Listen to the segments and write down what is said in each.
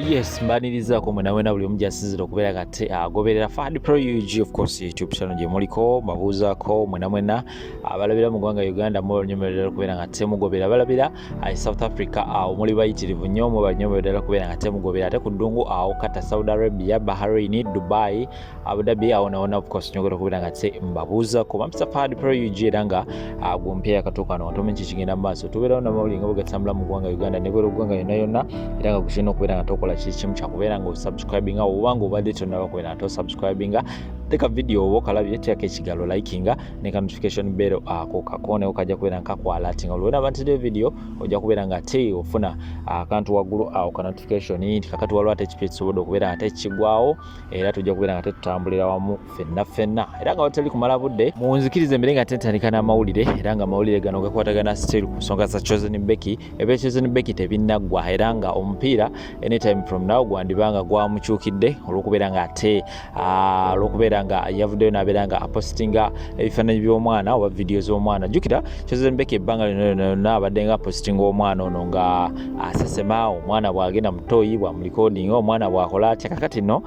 Yes, mbaniriza ko mwenawena buli omujja asizira okubeera kate agoberera Fadi Pro UG of course YouTube channel gye muliko mabuuza ko mwenamwena abalabira mu ggwanga Uganda mu nyomerera okubeera kate mugobera abalabira South Africa omuli bayitirivu nnyo mu banyomerera okubeera kate mugobera ate ku ddungu kata Saudi Arabia, Bahrain, Dubai, Abu Dhabi naona of course nyogera okubeera kate mbabuuza ko Mr. Fadi Pro UG era nga gwompya yakatuuka n'otomenye kigenda maaso tubeerawo namawulire nga bugatambula mu ggwanga Uganda ne bwera ggwanga yonna era nga kushina okubeera nga tokola kimu kyakubeera nga subscribing obanga obadde tonnaba kubeera nga subscribing teka video obo kalabye tyako ekigalo likinga ne notification bell ako kakone okajja kubeera nga kakwalating olwona bantide video ojja kubeera nga te ofuna akantu waggulu ka notification kakati waliwo ate ekipya kisobola okubeera nga tekigwawo era tujja kubeera nga tetutambulira wamu fenna era nga watali kumala budde munzikirize mbere nga tetandika n'amawulire era nga amawulire gano gakwatagana still ku nsonga za Chosen Becky Chosen Becky tebinnaggwa era nga omupiira anytime from now gwandibanga gwamukyukidde olwokubeera nga ate olwokubeera nga yavuddeyo n'abeera nga apostinga ebifaananyi by'omwana oba video z'omwana jjukira Chosen Becky ebbanga lyonna abadde nga apostinga omwana ono nga asesema omwana bw'agenda mutoyi bwamulikodinga omwana bw'akola atya kakati nno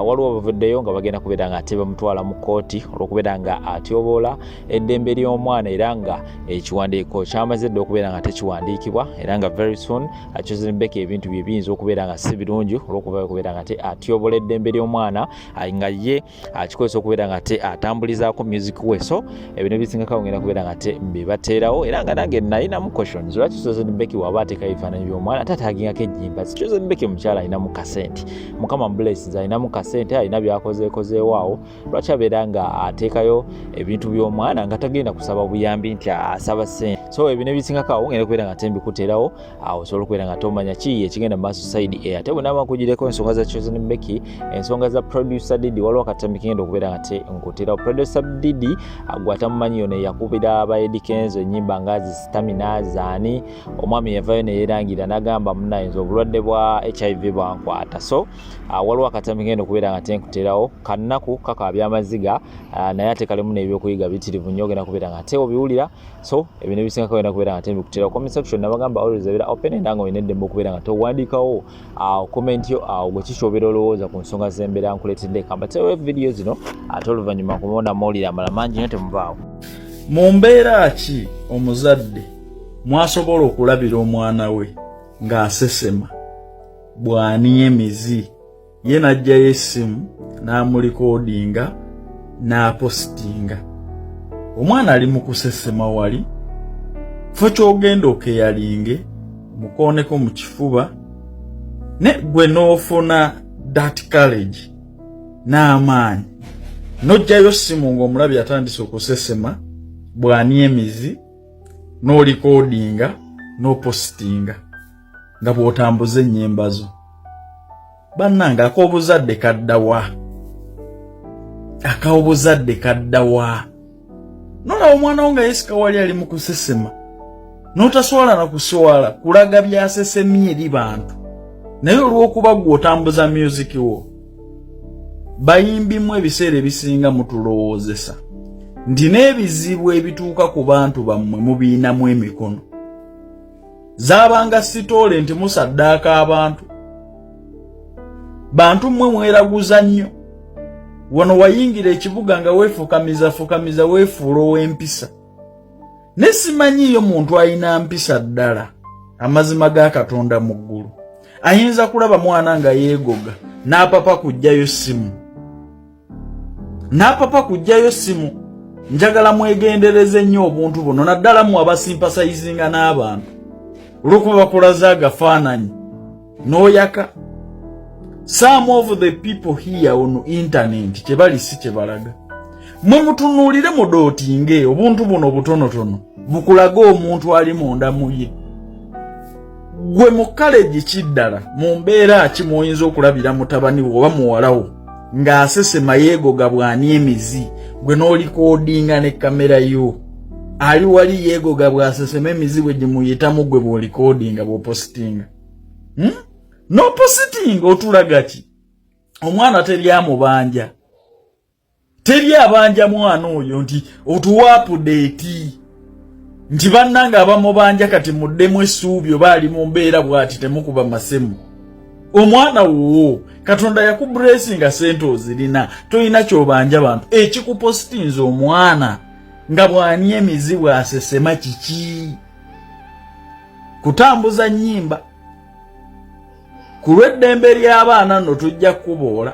waliwo bavuddeyo nga bagenda kubeera nga ate bamutwala mu kooti olwokubeera nga atyoboola eddembe ly'omwana era nga ekiwandiiko kyamaze dde okubeera nga tekiwandiikibwa era nga very soon Chosen Becky ebintu bye biyinza okubeera nga si birungi olwokubeera nga atyobola eddembe ly'omwana nga ye akikozesa okubeera nga atambulizaako music we so ebino bisingako ngenda kubeera nga bibateerawo era nga nange nalinamu questions lwaki Chosen Becky waba ateekayo ebifaananyi by'omwana tatagingako ejjimba Chosen Becky mukyala alinamu kasente mukama blesses alinamu kasente alina byakozeekozeewaawo lwaki abeera nga ateekayo ebintu by'omwana nga tagenda kusaba buyambi nti asaba sente so ebino ebisingako ngenda kubeera nga mbikuteerawo osobola okubeera nga tomanya ki ekigenda mu maaso side ate bwe naaba nkugireko ensonga za Chosen Becky ensonga za producer Diddy waliwo akatambi kigenda okubeera nga nkutirawo producer Diddy gwatamumanyi yona yakubira aba Eddie Kenzo ennyimba nga zi Stamina zaani omwami yavayo ne yeerangira n'agamba munnayinza obulwadde bwa HIV bwankwata so waliwo akatambi kigenda okubeera nga nkutirawo kannaku kakaabya amaziga naye ate kalimu n'ebyokuyiga bitirivu nnyo ogenda kubeera nga obiwulira so ebintu ebisingako ogenda kubeera nga mbikutirawo comment section nabagamba always ebeera open era nga olina eddembe okubeera nga towandiikawo comment yo gwe kikyobera olowooza ku nsonga z'embeera nkuleetedde kambateewo video zino ate oluvannyuma kumona mawulire amala mangi nnyo temuvaawo mu mbeera ki omuzadde mwasobola okulabira omwana we ng'asesema bw'aniya emizi ye n'aggyayo essimu n'amulikoodinga n'apositinga omwana ali mu kusesema wali fo ky'ogenda okeyalinge mukooneko mu kifuba ne gwe n'ofuna that courage n'amaanyi n'oggyayo ssimu ng'omulabi atandise okusesema bw'aniya emizi n'olikoodinga n'opositinga nga bw'otambuza ennyimba zo bannange ak'obuzadde kaddawa nolaba omwana wo nga yesika wali ali mu kusesema n'otaswala na kuswala kulaga byasesemye eri bantu naye olw'okuba gw'otambuza music wo bayimbimu ebiseera ebisinga mutulowoozesa nti n'ebizibu ebituuka ku bantu bammwe mubiinamu emikono zaabanga sitoole nti musaddaaka bantu mmwe mweraguza nnyo wano wayingira ekibuga nga weefukamiza weefuula ow'empisa ne simanyiiyo muntu alina mpisa ddala amazima ga Katonda mu ggulu ayinza kulaba mwana nga yeegoga n'apapa kujjayo ssimu njagala mwegendereze nnyo obuntu buno naddala mu abasimpasayizinga n'abantu olw'okuba bakulaza agafaananyi n'oyaka some of the people here on internet kyebali si kyebalaga mwe mutunuulire mudootinge obuntu buno butonotono bukulaga omuntu ali munda muye gwe mu kaleji kiddala mu mbeera ki mwoyinza okulabira mutabani wo oba muwalawo ng'asesema yeegoga bw'aniya emizi gwe n'olikoodinga ne kamera yo ali wali yeegoga bw'asesema emizi bwe gimuyitamu gwe bw'olikoodinga bw'opositinga n'opositinga otulaga ki omwana teri abanja mwana oyo nti otuwa update nti bannanga abamubanja kati muddemu essuubi oba ali mu mbeera bw'ati temukuba masemu omwana wo Katonda yakublessinga sente ozirina toyina kyobanja abantu ekikupositinze omwana nga bw'ani emizibu asesema kiki kutambuza nnyimba ku lw'eddembe ly'abaana nno tujja kuboola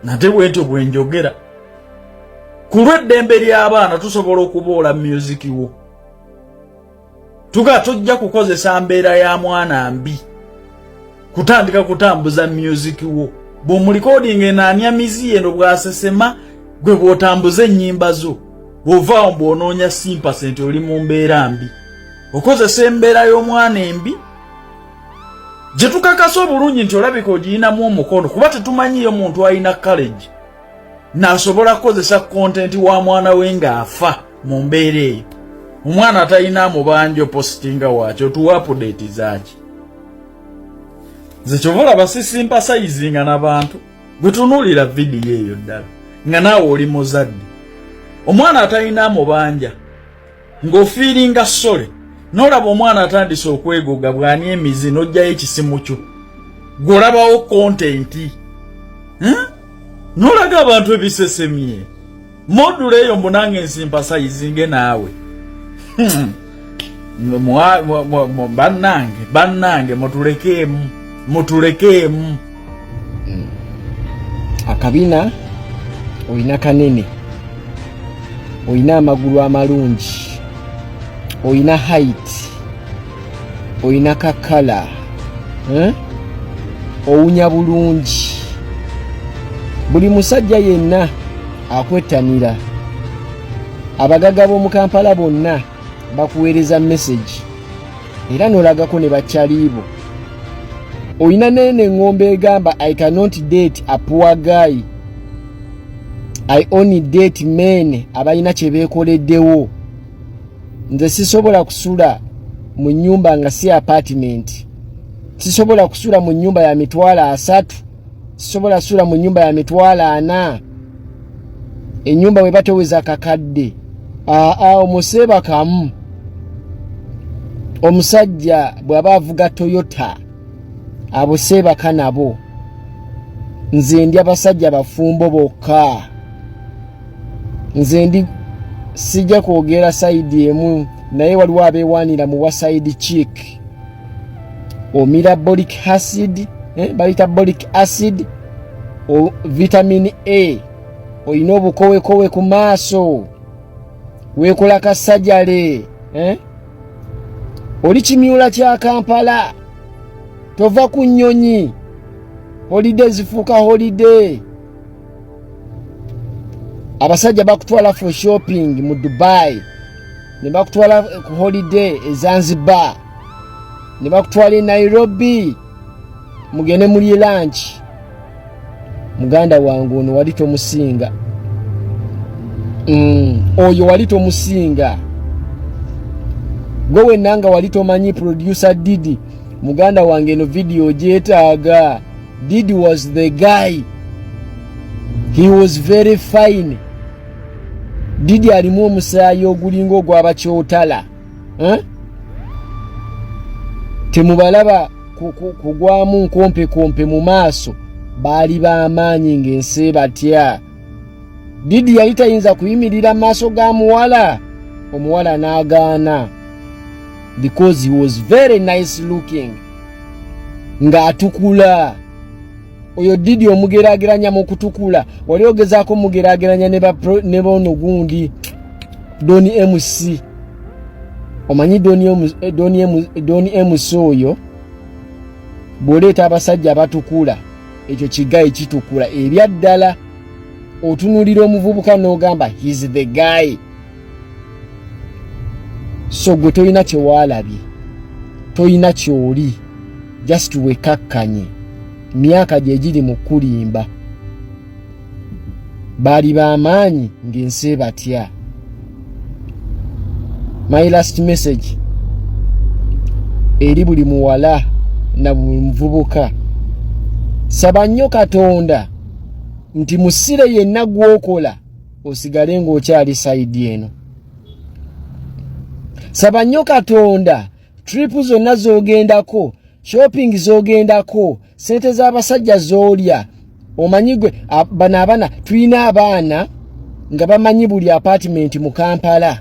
nate bwentyo bwe njogera ku lw'eddembe ly'abaana tusobola okuboola music wo tuga tojja kukozesa mbeera ya mwana mbi kutandika kutambuza music wo bw'omulikodinga enaanyamizi eno bw'asesema gwe bw'otambuza ennyimba zo bw'ovaawo bw'onoonya simpasenti oli mu mbeera mbi okozesa embeera y'omwana embi gye tukakasa obulungi nti olabika ogiyinamu omukono kuba tetumanyiyo muntu alina college n'asobola kukozesa kontenti wa mwana we ng'afa mu mbeera eyo omwana atalina amubanja opositinga waakyo tuwa update zaaki nze kyovola basisimpasayizinga n'abantu bwe tunuulira vidiyo eyo ddala nga naawe oli muzadde omwana atalina amubanja ng'ofiiringa sole n'olaba omwana atandise okwegoga bw'ani emizi n'ojjayo ekisimu kyo gw'olabawo kontenti n'olaga abantu ebisesemye modula eyo mbunange ensimpasayizinge naawe bannange mutulekeemu akabina oyina kanene oyina amagulu amalungi oyina height oyina kakala owunya bulungi buli musajja yenna akwettanira abagaga b'omu Kampala bonna bakuweereza message era n'olagako ne bakyaliibo oyina nene ngombe egamba I cannot date a poor guy I only date men abalina kye beekoleddewo nze sisobola kusula mu nnyumba nga si apartment sisobola kusula mu nnyumba ya mitwalo 3 sisobola kusula mu nnyumba ya mitwalo 4 ennyumba we batoweza kakadde omuseeba kamu omusajja bw'aba avuga Toyota aboseeba kanabo nze ndi abasajja bafumbo bokka nze ndi sijja kwogera side emu naye waliwo abeewaanira mu wa side chick omira bolic acid balita bolic acid o vitamin A oyina obukowekowe ku maaso weekola kasajjale oli kimyula kya Kampala tova ku nnyonyi holiday zifuuka holiday abasajja bakutwala for shopping mu Dubai ne bakutwala ku holiday e Zanzibar ne bakutwala e Nairobi mugende muli lunch muganda wangu ono wali tomusinga oyo wali tomusinga gwe wenanga wali tomanyi producer Didi muganda wange no video jetaaga Didi was the guy he was very fine Didi alimu omusaayi ogulinga ogw'abakyotala temubalaba kugwamu nkompe mu maaso baali b'amaanyi ng'ensi batya Didi yali tayinza kuyimirira maaso ga muwala omuwala n'agaana because he was very nice looking ng'atukula oyo Didi omugerageranya mu kutukula wali ogezaako mugerageranya ne bono gundi Doni MC omanyi Doni MC oyo bw'oleeta abasajja abatukula ekyo kigayi kitukula ebyaddala otunulira omuvubuka n'ogamba he's the guy so gwe toyina kyewaalabye toyina kyoli just wekakkanye myaka gye giri mu kulimba baali b'amaanyi ng'ensi batya my last message eri buli muwala na buli muvubuka saba nnyo Katonda nti musire yenna gw'okola osigale ng'okyali sayidi eno saba nnyo Katonda tripu zonna z'ogendako shopping zogendako, sente z'abasajja zolya. Omanyi gwe bana abana tulina abaana nga bamanyi buli apartment mu Kampala.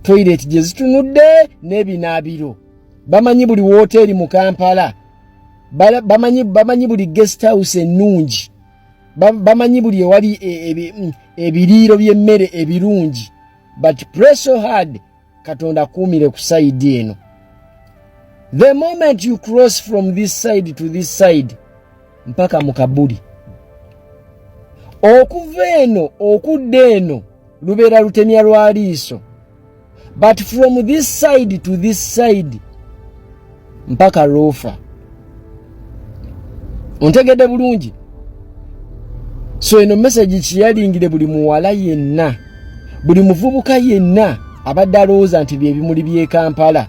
Toilet gye zitunudde n'ebinaabiro. Bamanyi buli hoteli mu Kampala. Bamanyi buli guest house ennungi. Bamanyi buli ewali ebiriiro by'emmere ebirungi. But pray so hard Katonda kuumire ku side eno. The moment you cross from this side to this side mpaka mu Kabuli, okuva eno okudda eno lubeera lutemya lwa liiso. But from this side to this side mpaka Lofa. Ontegedde bulungi? So eno message kiyalingire buli muwala yenna, buli muvubuka yenna abadde alowooza nti bye bimuli by'e Kampala.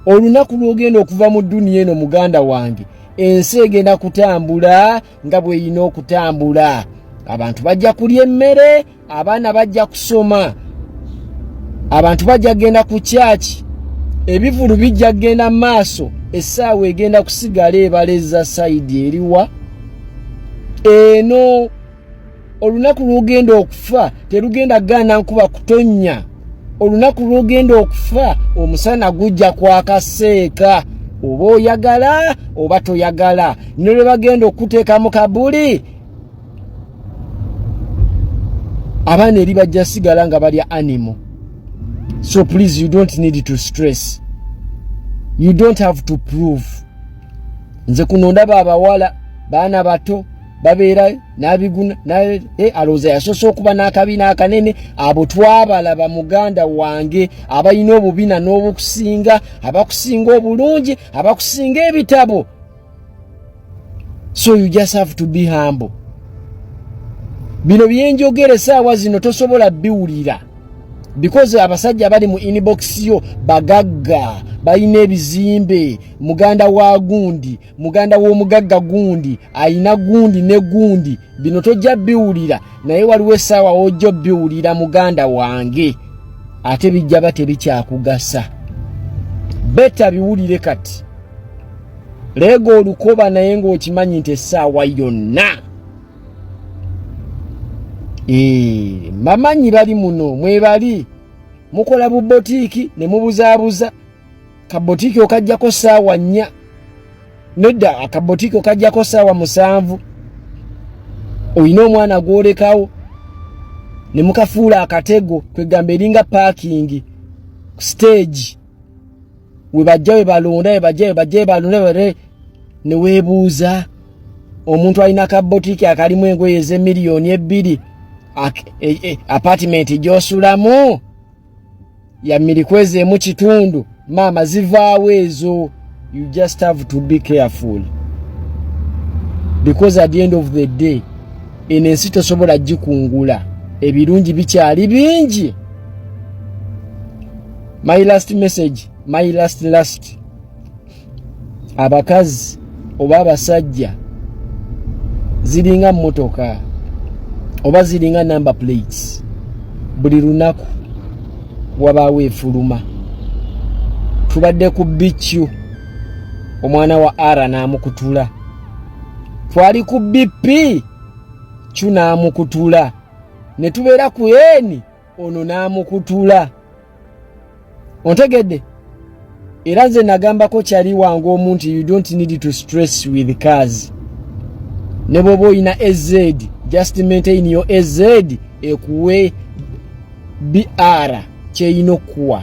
Olunaku lw'ogenda okuva mu dduniya eno muganda wange, ensi egenda kutambula nga bw'erina okutambula. Abantu bajja kulya emmere, abaana bajja kusoma, abantu bajja genda ku kyaki, ebivulu bijja genda maaso, essaawa egenda kusigala ebaleza sayidi eriwa. Eno olunaku lw'ogenda okufa terugenda gaana nkuba kutonnya. Olunaku lw'ogenda okufa omusana gujja kwakaseeka, oba oyagala oba toyagala. Ne lwe bagenda okuteeka mu Kabuli, abaana eri bajja sigala nga balya animal. So please, you don't need to stress. You don't have to prove. Nze kuno ndaba abawala baana bato babeera n'abiguna alooza yasoose okuba n'akabiina akanene. Abo twabalaba muganda wange abalina obubina n'obukusinga, abakusinga obulungi, abakusinga ebitabo. So you just have to be humble. Bino byenjogera essaawa zino tosobola biwulira, because abasajja bali mu inbox yo bagagga, balina ebizimbe. Muganda wa gundi, muganda w'omugagga gundi, ayina gundi ne gundi. Bino tojja biwulira, naye waliwo essaawa ojja biwulira muganda wange, ate bijja bate bikyakugasa. Beta biwulire kati. Leega olukoba naye ng'okimanyi nti essaawa yonna. Mamanyi bali muno mwebali mukola bu botiki ne mubuzaabuza. Kabotiki okajjako ssaawa 4. Nedda akabotiki okajjako ssaawa 7. Oyina omwana gwolekawo ne mukafuula akatego kwegamba eringa parking stage. We balonda ne weebuuza omuntu alina akabotiki akalimu engoye ez'emiliyoni 2. Apartment gy'osulamu ya milikwezi emu kitundu, maama zivaawo ezo. You just have to be careful, because at the end of the day ensi tosobola gikungula, ebirungi bikyali bingi. My last message, my last abakazi oba abasajja ziringa mmotoka oba ziringa number plates, buli lunaku wabaawo efuluma. Tubadde ku bicu, omwana wa Ara n'amukutula. Twali ku BP, Chu n'amukutula. Ne tubeera ku Eni, ono n'amukutula. Ontegedde? Era nze nagambako kyali wange omuntu, you don't need to stress with cars. Ne bw'oba oyina EZ, just maintain your EZ ekuwe BR kyeyina okuwa.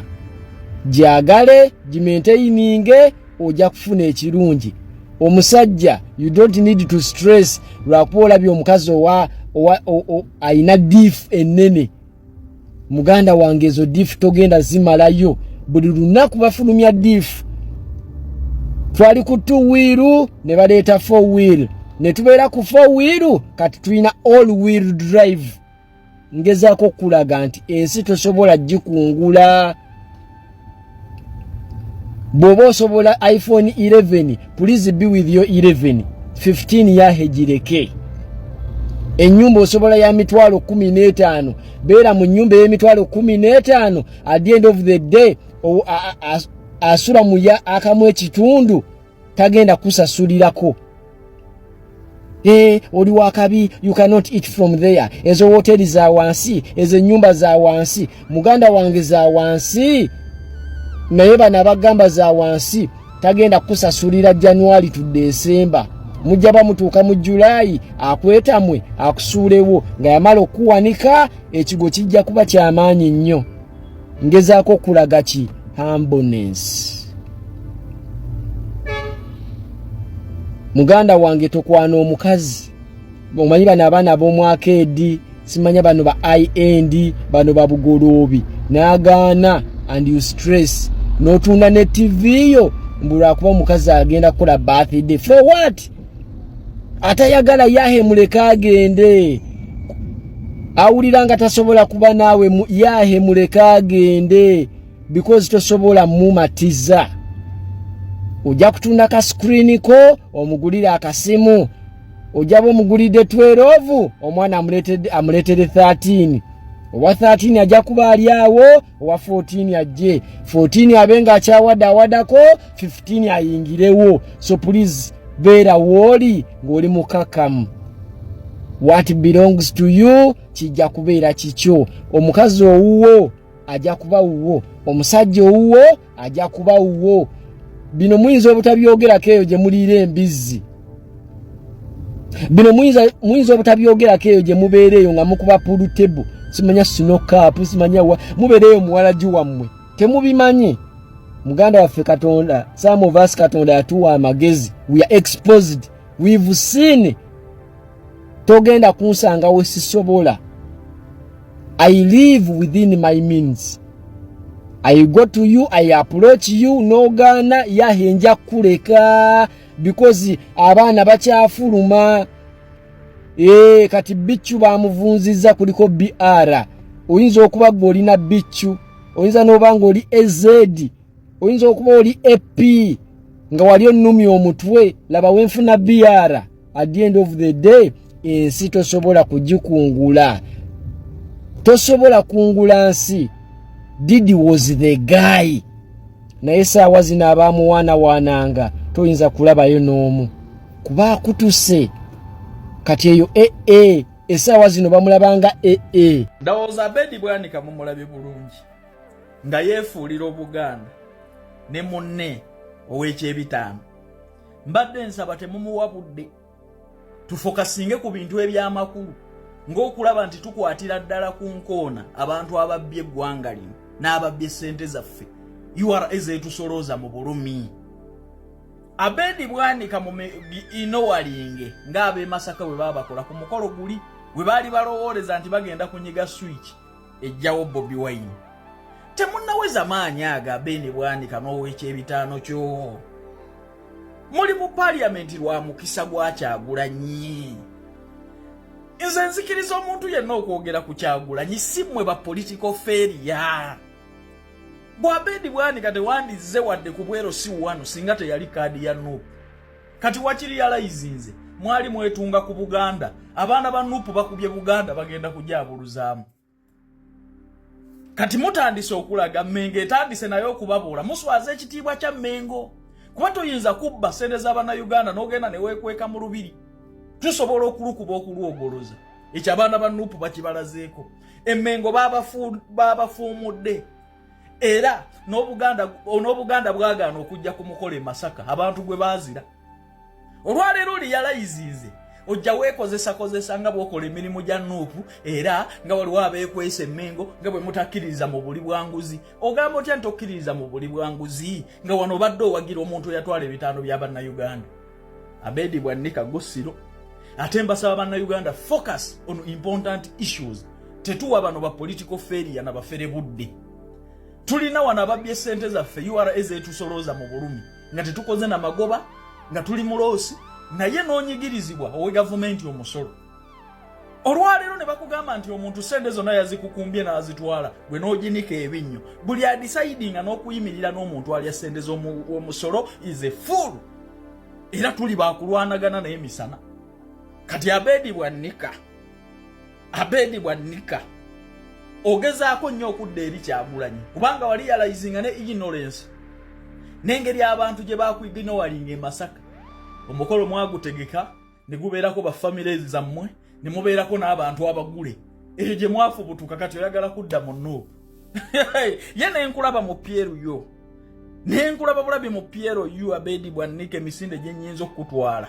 Gyagale, gimaintaininge, ojja kufuna ekirungi. Omusajja, you don't need to stress lwakuba olabye omukazi ayina diff ennene. Muganda wange ezo diff togenda zimalayo. Buli lunaku bafulumya diff. Twali ku 2 wheel ne baleeta 4 wheel. Ne tubeera ku 4 wheel kati tulina all wheel drive. Ngezaako okulaga nti ensi tosobola gikungula. Bw'oba osobola iPhone 11, please be with your 11. 15 yahegireke. Ennyumba osobola ya mitwalo 15, beera mu nnyumba y'emitwalo 15. At the end of the day, asula mu ya akamu ekitundu tagenda kusasulirako. Oli wakabi, you cannot eat from there. Ezo hoteli za wansi, ezo nyumba za wansi, muganda wange za wansi, naye bano abagamba za wansi tagenda kusasulira January to December. Mujaba mutuuka mu July akwetamwe akusuulewo nga yamala okuwanika ekigo kijja kuba kyamaanyi nnyo. Ngezaako kulaga ki humbleness. Muganda wange tokwana omukazi. Omanyi bano abaana b'omwaka edi, simanya bano ba I-end, bano ba bugoloobi. N'agaana and you stress. N'otunda ne TV yo mbula kuba omukazi agenda kukola birthday. For what? Atayagala yahe muleka agende. Awulira nga tasobola kuba naawe yahe muleka agende. Because tosobola mumatiza. Ojja kutunda ka screen ko omugulira akasimu. Ojja omugulide 12 omwana amuletere 13. Owa 13 ajja kuba ali awo, owa 14 ajje. 14 abenga akyawadako, 15 ayingirewo. So please beera woli ng'oli mukakamu. What belongs to you kijja kubeera kikyo. Omukazi owuwo ajja kuba wuwo, omusajja owuwo ajja kuba wuwo. Bino muyinza obutabyogerako eyo gye muliira embizzi. Bino muyinza obutabyogerako eyo gye mubeereeyo nga mukuba pool table. Simanya snooker, simanya mubeereeyo muwalaji wammwe. Temubimanyi. Muganda waffe Katonda, some of us Katonda yatuwa amagezi. We are exposed. We've seen. Togenda kunsanga we sisobola. I live within my means. I go to you, I approach you, no gana yahenja kuleka because abaana bakyafuluma. Kati bichu bamuvunziza kuliko BR. Oyinza okuba golina bichu, oyinza n'obanga oli EZ, oyinza okuba oli AP nga wali onnumya omutwe laba wenfuna BR. At the end of the day ensi tosobola kugikungula. Tosobola kungula nsi. Didi was the guy. Naye saawa zino abamuwaanawaananga toyinza kulabayo n'omu. Kuba akutuse. Kati eyo essaawa zino bamulabanga Ndowooza Abedi Bwanika mumulabye bulungi. Nga yeefuulira Obuganda ne munne ow'ekyebitaano. Mbadde nsaba temumuwabudde. Tufokasinge ku bintu eby'amakulu. Ng'okulaba nti tukwatira ddala ku nkoona abantu ababbye eggwanga lino n'ababbye ssente zaffe. URA ezeetusolooza mu bulumi. Abedi Bwanika inowalinge ng'ab'e Masaka bwe baabakola ku mukolo guli bwe baali balowooleza nti bagenda kunyiga switch ejjawo Bobi Wine. Temunnaweza maanyi aga Abedi Bwanika n'ow'ekyebitaano kyo. Muli mu parliament lwa mukisa gwa Kyagulanyi. Nze nzikiriza omuntu yenna okwogera ku Kyagulanyi si mmwe ba political failure. Abedi Bwanika tewandize wadde ku bwero si wano singa teyali kaadi ya Nuupu. Kati wakiri yalayizinze mwali mwetunga ku Buganda. Abaana ba Nuupu bakubye Buganda bagenda kujabuluzaamu. Kati mutandise okulaga Mmengo etandise nayo okubabula. Muswaze ekitiibwa kya Mmengo. Kuba toyinza kubba ssente z'Abannayuganda n'ogenda ne weekweka mu lubiri. Tusobola okulukuba okulwogoloza. Ekyo abaana ba Nuupu bakibalazeeko. Emmengo baabafuumudde. Era n'Obuganda bwagaana okujja ku mukolo e Masaka abantu gwe baazira. Olwaleero oli yalayizinze ojja weekozesa nga bw'okola emirimu gya Nuupu era nga waliwo abeekwesa Emmengo nga bwe mutakkiririza mu buli bwanguzi. Ogamba otya nti okkiririza mu buli bwanguzi nga wano obadde owagira omuntu eyatwala ebitaano bya Bannayuganda. Abedi Bwanika Gosiro. Ate mbasaba Bannayuganda focus on important issues. Tetuwa bano ba political failure na bafere budde. Tulina wano ababbye ssente zaffe URA ezeetusolooza mu bulumi nga tetukoze na magoba nga tuli muloosi naye n'onyigirizibwa owe gavumenti omusolo. Olwaleero ne bakugamba nti omuntu ssente zonna yazikukumbye n'azitwala gwe n'oginika ebinnyo. Buli adisidinga n'okuyimirira n'omuntu alya ssente z'omusolo is a fool. Era tuli baakulwanagana naye misana. Kati Abedi Bwanika ogezaako nnyo okudda eri Kyagulanyi kubanga wali yalayizinga ne ignorance. n'engeri abantu gye bakuyiga walinga e Masaka omukolo mwagutegeka ne gubeerako bafamire zammwe ne mubeerako n'abantu abagule eyo gye mwafubutuka kati oyagala kudda mu Nuupu ye nenkulaba mu Pieru yo nenkulaba bulabi mu Pieru yo Abedi Bwanike emisinde gye nnyinza okutwala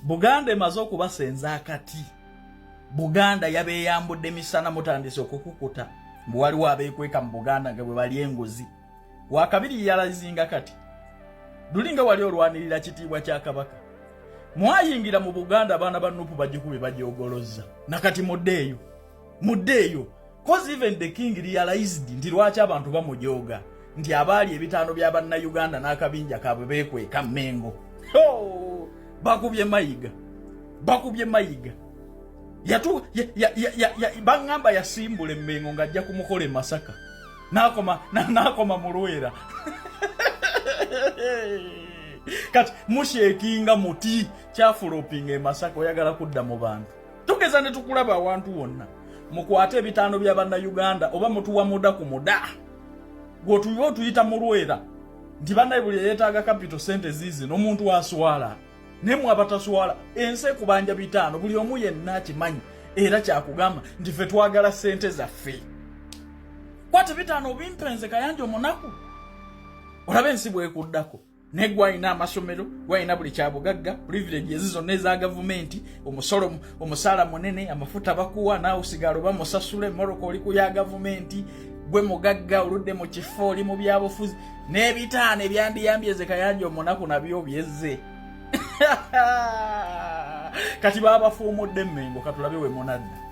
Buganda emaze okubasenza akati Buganda yabeeyambudde misana mutandise okukukuta mbu waliwo abeekweka mu Buganda nga bwe bali engozi wakabiri yalazinga kati dulinga wali olwanirira kitiibwa kya Kabaka mwayingira mu Buganda abaana ba Nuupu bagikube bagyogolozza nakati muddeeyo cause even the king realized nti lwaki abantu bamujoga nti abaali ebitaano bya banna Uganda n'akabinja kaabwe beekweka Mmengo bakubye mayiga bangamba yasimbule Mmengo ng'ajja kumukola e Masaka n'akoma mu Lwera kati mushekinga muti kyafulopinga e Masaka oyagala kudda mu bantu tugeza ne tukulaba awantu wonna mukwate ebitaano bya banna Uganda oba mutuwa muda ku muda gwotuyo tuyita mu Lwera nti banna buli yeetaaga capital center zizi n'omuntu aswala nemwe abataswala ense kubanja bitaano buli omu yenna akimanyi era kyakugamba nti ffe twagala sente zaffe kwate bitaano bimpenze Kayanja omunaku olabe ensi bwekuddako ne gwayina amasomero gwayina buli kyabugagga privileges zonna eza gavumenti omusala munene amafuta bakuwa naawe osigala oba musasule Moroko oli ku ya gavumenti gwe mugagga oludde mu kifo oli mu byabufuzi n'ebitaano ebyandiyambyeze Kayanja omunaku nabyo byezze kati baba bafuumudde Mmengo katulabe we munadda